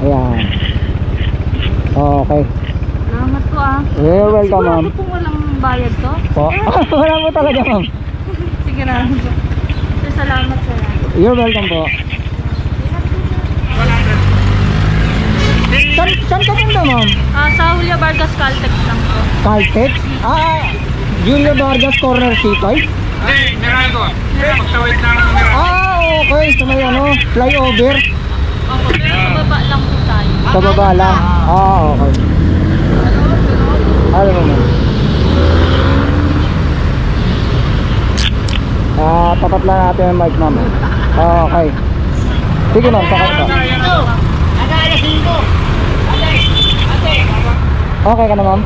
Ayan. Okay. Salamat po ah. You're welcome, ma'am. Sigurado pong walang bayad to? Po? Wala po talaga, ma'am. Sige na. Sir, salamat sir. You're welcome po. Saan ka punta, ma'am? Sa Julio Vargas Caltex lang po. Caltex? Julio Vargas Corner C5? Ay, Meralco. Magsawit na ng Meralco. Okay. So may flyover. Opo, pero sa baba lang po tayo. Sa baba lang? Okay. Alam mo, ma'am. Tapat lang natin yung mic, ma'am. Okay. Sige, ma'am. Takat ka. Okay ka na, ma'am?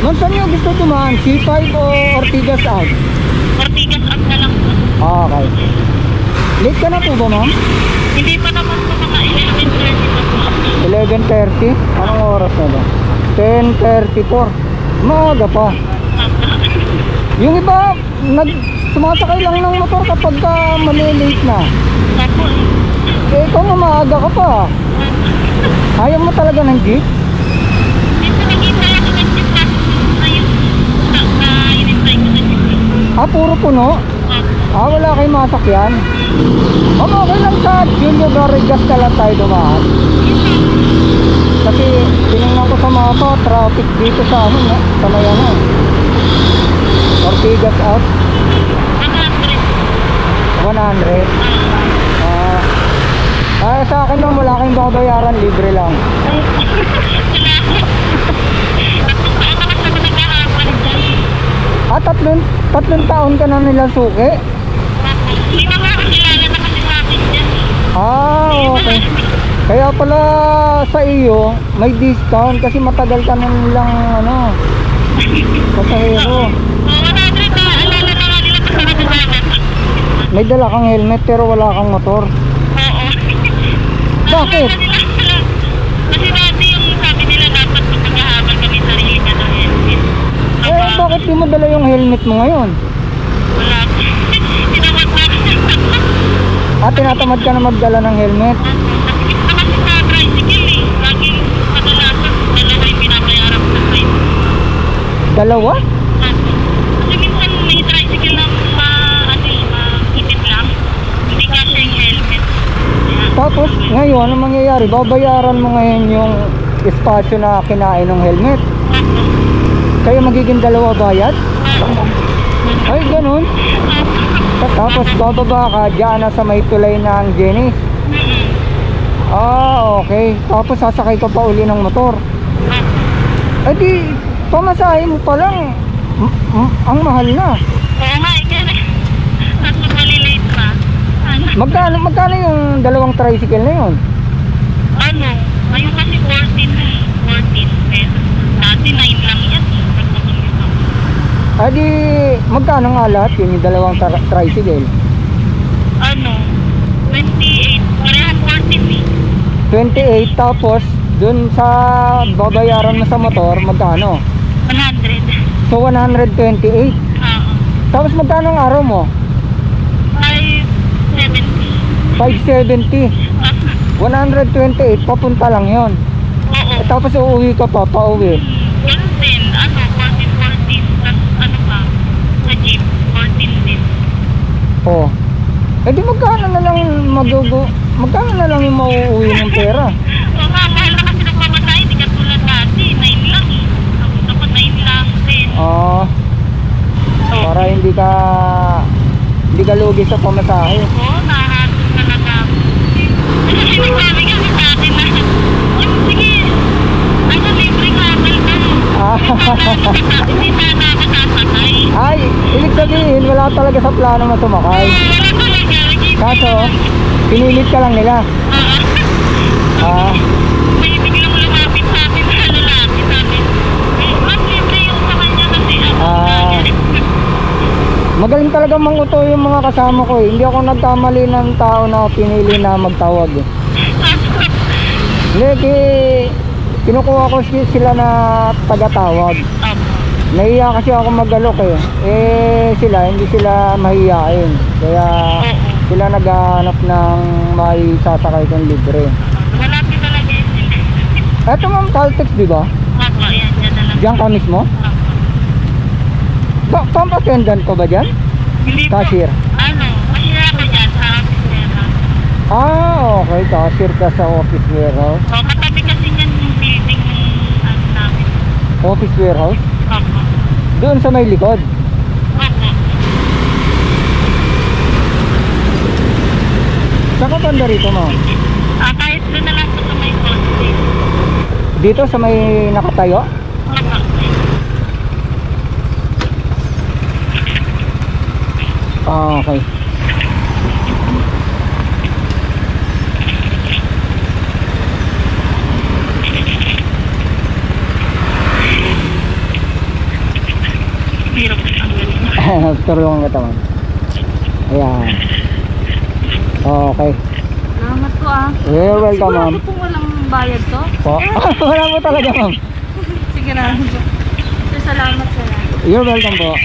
Ma'am, saan nyo gusto tumaan? C5 o Ortigas Ave? Ortigas Ave na lang po. Okay. Late ka na po ba, ma'am? Hindi pa naman po mga 11:30 pa po. 11:30? Anong oras na ba? 10:34. Maaga pa. Yung iba, sumasakay lang ng motor kapag malilate na. Opo. Ikaw nga maaga ka pa. Ayaw mo talaga ng jeep? Dito nakita ako ng jeep na ayun. Inintay ko na jeep. Puro puno? Wala kayong masakyan? Okay lang sa Julio Vargas ka lang tayo dumaan. Kasi tinignan ko sa mapa, traffic dito sa sa may Ortigas Ave. 100. Sa akin lang, wala kayong babayaran, libre lang. Tatlong taon ka na nilang suki? May mga kakilala na kasi sa akin dyan. Okay. Kaya pala sa iyo, may discount kasi matagal ka na nilang pasahero. May dala kang helmet pero wala kang motor. Oo. Bakit? Kasi dati yung sabi nila dapat magkakahabal kami sarili na ng helmet. Bakit di mo dala yung helmet mo ngayon? Wala. Tinamad na. Tinatamad ka na magdala ng helmet? Kasi sa tricycle laging kadalasan dalawa yung binabayaran ko sa tricycle. Dalawa? Kasi minsan may tricycle lang maipit lang. Hindi kasi yung helmet. Tapos ngayon, anong mangyayari? Babayaran mo ngayon yung espasyo na kinain ng helmet. Kaya magiging dalawa bayad? Ay, ganun. Tapos bababa ka dyan na sa may tulay ng Jenny. Okay. Tapos sasakay ka pa uli ng motor. Di, pamasahe mo pa lang. Ang mahal na. Oo nga, tapos malilate pa. Magkano yung dalawang tricycle na yun? Ngayon kasi 14 pesos. Dati 9 lang yan. Di, magkano nga lahat yung dalawang tricycle? 28. Parehas 28, 14 tapos dun sa babayaran mo sa motor, magkano? 100. So 128. Tapos magkano ang araw mo? 570. 128, papunta lang yon. Oo. Tapos uuwi ka pa, pauwi. Ganun din. 14. Tapos pa? Sa jeep, 14 din. Di magkano na lang magkano na lang yung mauuwi ng pera? Oo nga, mahal na kasi ng pamatay. Hindi ka tulad dati. 9 lang Ako dapat 9 lang din. Para hindi ka lugi sa pamasahe. Oo, nahahatos talaga ako. Kasi nagsabi kasi sa atin na, sige, libre travel ka. Hindi sana ako sasakay. Ay, ibig sabihin, wala talaga sa plano mo sumakay. Wala talaga. Kaso, pinilit ka lang nila. May biglang lumapit sa atin na lalaki sa atin. Mas libre yung sa kanya kasi magaling talaga manguto yung mga kasama ko eh. Hindi ako nagkamali ng tao na pinili na magtawag eh. Hindi, kinukuha ko sila na tagatawag. Nahiya kasi ako mag-alok eh. Sila, hindi sila mahiyain. Kaya Sila naghahanap ng may sasakay kong libre. Malapit talaga yun sila. Eto ma'am, Caltex di ba? Opo, yan, dyan na lang. Diyan ka mismo? Opo. Pang-attendant ko ba dyan? Hindi po. Cashier? Ano, cashier ako dyan sa office warehouse. Okay, cashier ka sa office warehouse. O, katabi kasi yan yung building ng ano namin. Office warehouse? Opo. Doon sa may likod. Opo. Saan ka banda rito ma'am? Kahit doon na lang po sa may poste. Dito sa may nakatayo? Opo. Okay. Hirap ang ganun. Tulungan kita ma'am. Ayan. Okay. Salamat po ah. You're welcome ma'am. Sigurado pong walang bayad to? Po. Wala po talaga ma'am. Sige na. Sir, salamat sa lahat. You're welcome po.